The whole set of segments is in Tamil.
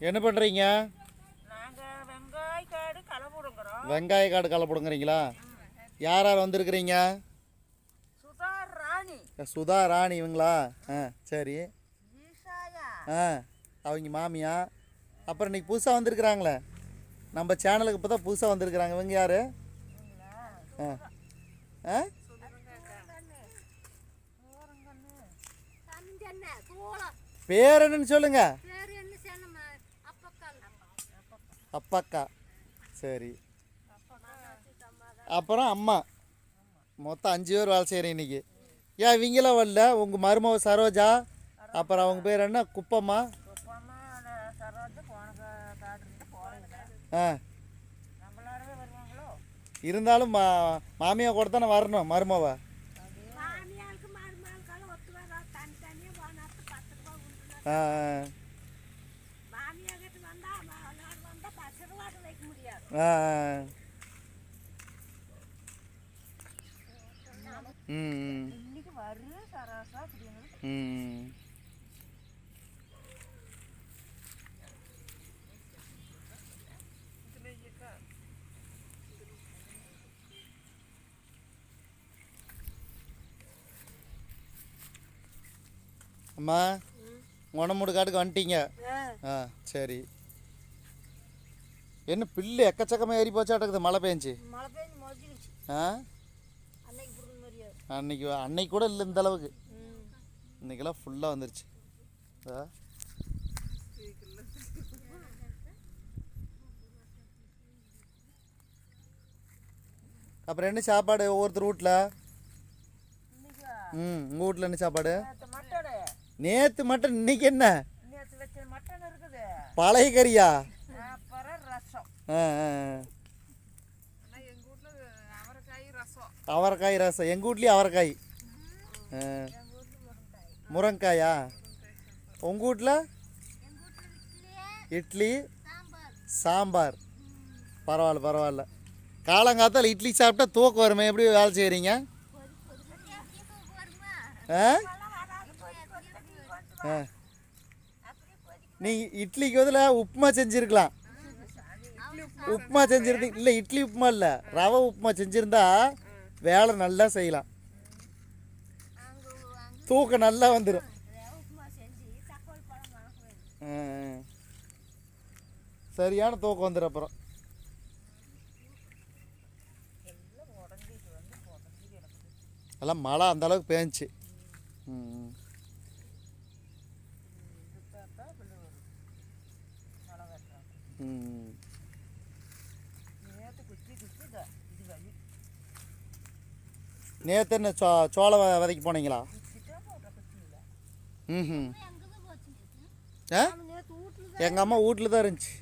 என்ன பண்ணுறீங்க? வெங்காய காடு களை போடுங்கிறீங்களா? யார் யார் வந்திருக்கிறீங்க? சுதா ராணி இவங்களா? சரி. அவங்க மாமியா. அப்புறம் இன்னைக்கு புதுசாக வந்திருக்கிறாங்களே நம்ம சேனலுக்கு இப்போ தான் புதுசாக வந்திருக்கிறாங்க. இவங்க யார்? பேர் என்னன்னு சொல்லுங்க. அப்பாக்கா. சரி. அப்புறம் அம்மா. மொத்தம் 5 பேர் வேலை செய்கிறேன் இன்னைக்கு. ஏன் இவங்களாம் வரல? உங்கள் மருமக சரோஜா, அப்புறம் அவங்க பேர் என்ன? குப்பம்மா. இருந்தாலும் மாமியா கூட தானே வரணும் மருமவ. அம்மா உணமுடு காட்டுக்கு வந்துட்டீங்க. சரி. என்ன பில்லு எக்கச்சக்கமாக ஏறி போச்சாட்டக்குது மழை பெஞ்சு. அன்னைக்கு கூட இல்லை இந்த அளவுக்கு. இன்னைக்கெல்லாம் ஃபுல்லாக வந்துருச்சு. அப்புறம் என்ன சாப்பாடு ஒவ்வொருத்தர் வீட்டில்? உங்கள் வீட்டில் என்ன சாப்பாடு? நேற்று மட்டன், இன்னைக்கு என்ன? பழைய கறியா? அவரைக்காய் ரசம். எங்கள் வீட்லேயும் அவரைக்காய். முருங்காயா? உங்கள் வீட்டில்? இட்லி சாம்பார். பரவாயில்ல பரவாயில்ல. காலங்காத்தால் இட்லி சாப்பிட்டா தூக்கம் வருமே. எப்படி வேலை செய்கிறீங்க? நீங்கள் இட்லிக்கு பதில் உப்புமா செஞ்சுருக்கலாம். உப்புமா செஞ்சுருந்தீங்க. இல்லை இட்லி உப்புமா இல்லை, ரவை உப்புமா செஞ்சுருந்தா வேலை நல்லா செய்யலாம். தூக்கம் நல்லா வந்துடும். சரியான தூக்கம் வந்துடும். அப்புறம் எல்லாம் மழை அந்த அளவுக்கு பேஞ்சிச்சு. நேற்று என்ன சோளம் விதைக்கு போனீங்களா? எங்கள் அம்மா வீட்டில் தான் இருந்துச்சு.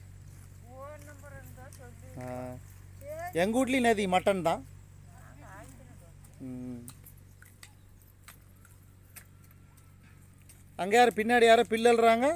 எங்கள் வீட்லேயும் நேற்று மட்டன் தான். அங்கே யார் பின்னாடி யாரோ பில்லுறாங்க?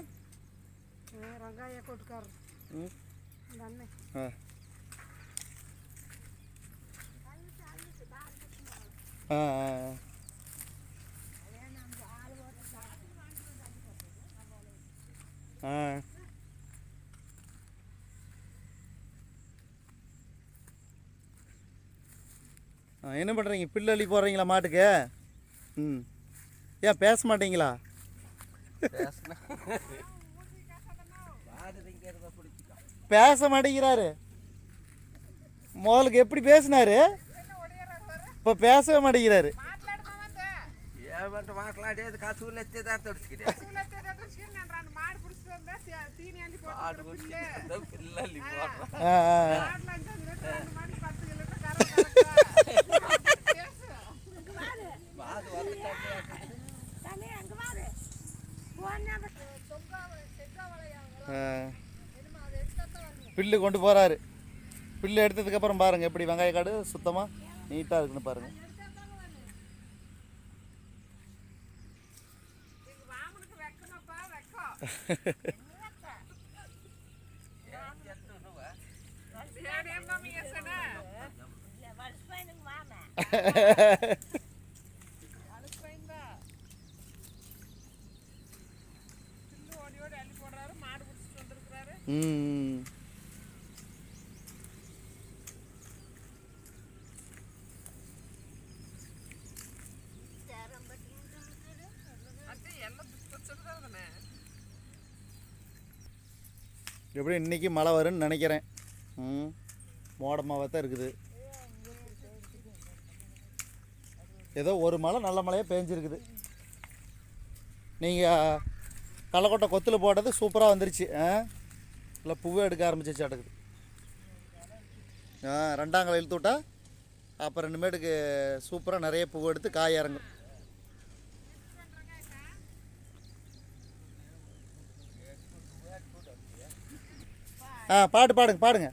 என்ன பண்ணுறீங்க? பில்லு அள்ளி போடுறீங்களா மாட்டுக்கு? ஏன் பேச மாட்டீங்களா? பேச மாட்டேங்கிறாரு. முதலுக்கு எப்படி பேசினாரு, இப்போ பேசவே மாட்டேங்கிறாரு. பில்லு கொண்டு போகிறாரு. பில்லு எடுத்ததுக்கப்புறம் பாருங்கள் எப்படி வெங்காய காடு சுத்தமாக நீட்டாக இருக்குன்னு பாருங்கள். ம். எப்படி இன்னைக்கு மழை வரும்னு நினைக்கிறேன். ம், மோடமாக தான் இருக்குது. ஏதோ ஒரு மழை நல்ல மழையாக பேஞ்சிருக்குது. நீங்கள் கள்ளக்கொட்டை கொத்தில் போட்டது சூப்பராக வந்துருச்சு. இல்லை பூவே எடுக்க ஆரம்பிச்சிச்சு அடுக்குது. ரெண்டாங்கலை இழுத்து விட்டா அப்புறம் ரெண்டுமேட்டுக்கு சூப்பராக நிறைய பூவை எடுத்து காய் இறங்கும். பாட்டு பாடுங்க பாடுங்க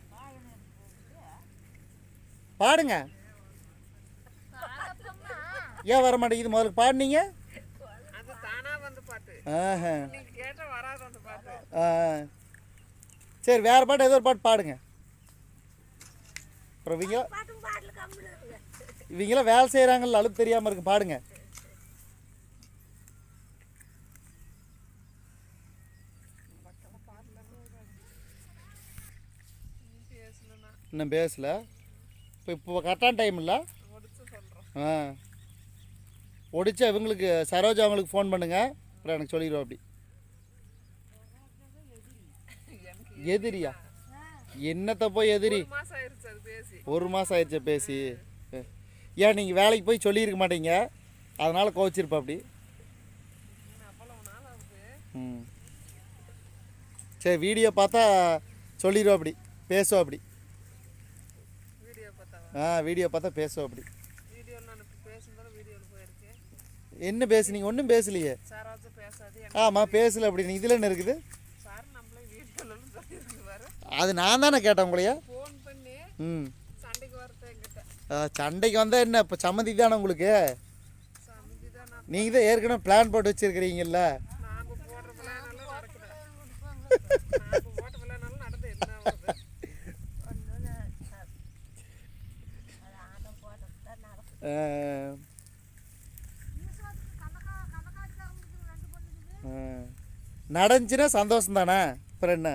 பாடுங்க. ஏன் வர மாட்டேங்குது? முதல்ல பாடுனீங்க. சரி, வேறு பாட்டு ஏதோ ஒரு பாட்டு பாடுங்க. அப்புறம் இவங்களாம் வேலை செய்கிறாங்கல்ல, அழுப்பு தெரியாமல் இருக்கு. பாடுங்க. இன்னும் பேசல. இப்போ கரெக்டான டைம் இல்லை. ஒடிச்சா இவங்களுக்கு சரோஜா அவங்களுக்கு ஃபோன் பண்ணுங்க. அப்புறம் எனக்கு சொல்லிடுவோம். அப்படி எதிரியா? என்னத்தை போய் எதிரி? ஒரு மாதம் ஆயிடுச்சு பேசி. ஏன் நீங்கள் வேலைக்கு போய் சொல்லியிருக்க மாட்டீங்க, அதனால் கோச்சிருப்பா அப்படி. ம், சரி, வீடியோ பார்த்தா சொல்லிடுவோம். அப்படி பேசுவோம். அப்படி வீடியோ பார்த்தா பேசுவோம். அப்படி என்ன பேசுனீங்க? ஒன்றும் பேசலையே. ஆமாம், பேசல. அப்படி இதில் என்ன இருக்குது? அது நான் தானே கேட்டேன் உங்களையா. ம், சண்டைக்கு வந்தால் என்ன இப்போ சம்மந்தி தானே உங்களுக்கு? நீங்கள் தான் ஏற்கனவே பிளான் போட்டு வச்சுருக்கிறீங்கல்ல. நடந்துச்சுன்னா சந்தோஷம் தானே. அப்புறம் என்ன?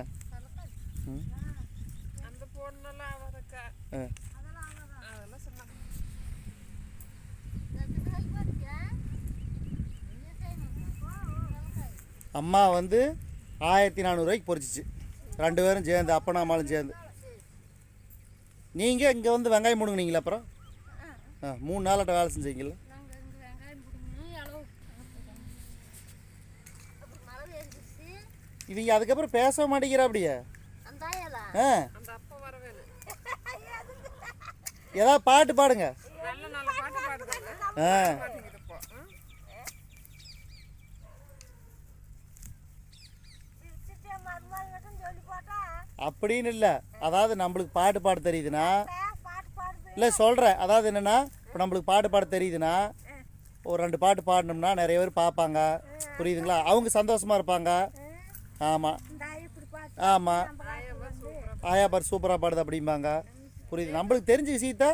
அம்மா வந்து 1400 ரூபாய்க்கு பொரிச்சிச்சு. 2 பேரும் சேர்ந்து, அப்பனா அம்மாலும் சேர்ந்து. நீங்கள் இங்கே வந்து வெங்காயம் முடுங்கினீங்களா? அப்புறம் 3 நாளாட்ட வேலை செஞ்சீங்களா? இவங்க அதுக்கப்புறம் பேச மாட்டேங்கிறா. அப்படியே ஏதாவது பாட்டு பாடுங்க. அப்படின்னு இல்லை. அதாவது நம்மளுக்கு பாட்டு பாட தெரியுதுன்னா, இல்லை சொல்கிறேன், அதாவது என்னென்னா, இப்போ நம்மளுக்கு பாட்டு பாட தெரியுதுன்னா ஒரு 2 பாட்டு பாடினோம்னா நிறைய பேர் பார்ப்பாங்க. புரியுதுங்களா? அவங்க சந்தோஷமாக இருப்பாங்க. ஆமாம் ஆமாம், ஆயா பார் சூப்பராக பாடுது அப்படிம்பாங்க. புரியுது? நம்மளுக்கு தெரிஞ்ச விஷயத்த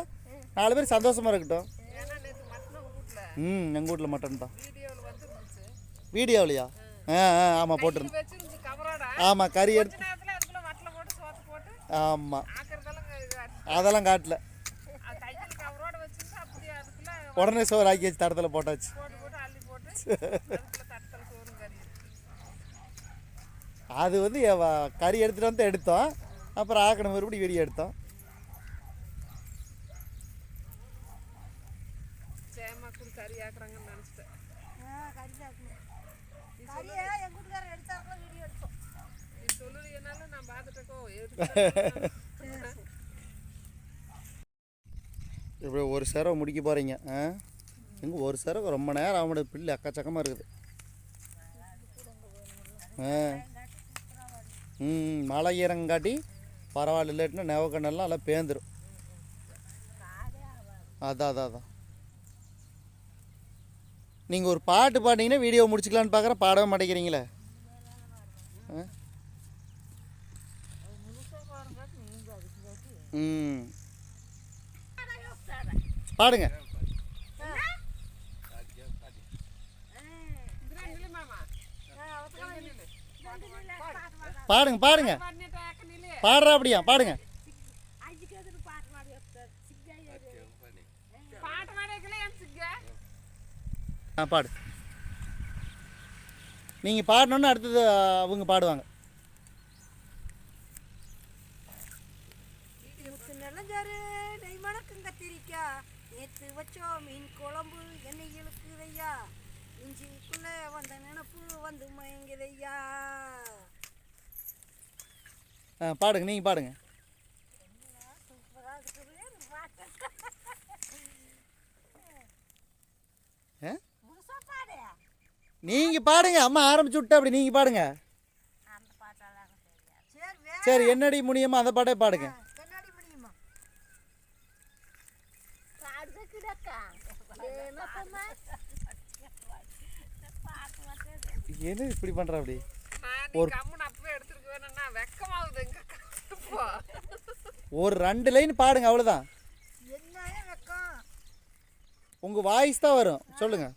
4 பேர் சந்தோஷமாக இருக்கட்டும். எங்கள் வீட்டில் மட்டன் தான். வீடியோவிலையா? ஆமாம், போட்டுருந்தேன். ஆமாம், கறி எடுத்து. ஆமாம், அதெல்லாம் காட்டல. உடனே சோறு ஆக்கி வச்சு தடத்தில் போட்டாச்சு. அது வந்து கறி எடுத்துகிட்டு வந்து எடுத்தோம். அப்புறம் ஆக்கணும் மறுபடி வீடியோ எடுத்தோம். இப்படி ஒரு சேரம் முடிக்க போகிறீங்க. எங்கே ஒரு சேரம் ரொம்ப நேரம் ஆக முடியாது. பில்லு அக்கச்சக்கமாக இருக்குது. மழை ஈரங்காட்டி பரவாயில்ல. இல்லாட்டினா நெவக்கண்ணெல்லாம் எல்லாம் பேந்துடும். அதான் நீங்கள் ஒரு பாட்டு பாடினீங்கன்னா வீடியோ முடிச்சுக்கலான்னு பார்க்குறேன். பாடவே மாட்டேங்கிறீங்களே. பாடுங்க. பாடுங்க. பாடுறா அப்படியா பாடுங்க. பாடு. நீங்கள் பாடணுன்னு அடுத்தது அவங்க பாடுவாங்க. நெய் மணக்கும் கத்திரிக்காய் நேற்று வச்சோம் மீன் குழம்பு எண்ணெய் இழுக்குதையா இஞ்சிக்குள்ள வந்த நினப்பு வந்து மயங்குதையா. பாடுங்க, நீங்கள் பாடுங்க. நீங்கள் பாடுங்க, அம்மா ஆரம்பிச்சு விட்டா அப்படி நீங்கள் பாடுங்க. சரி, என்னடி முடியுமா அந்த பாட்டே பாடுங்க. என்ன இப்படி பண்ற அப்படி ஒரு 2 லைன் பாடுங்க, அவ்வளோதான். உங்க வாய்ஸ் தான் வரும், சொல்லுங்க.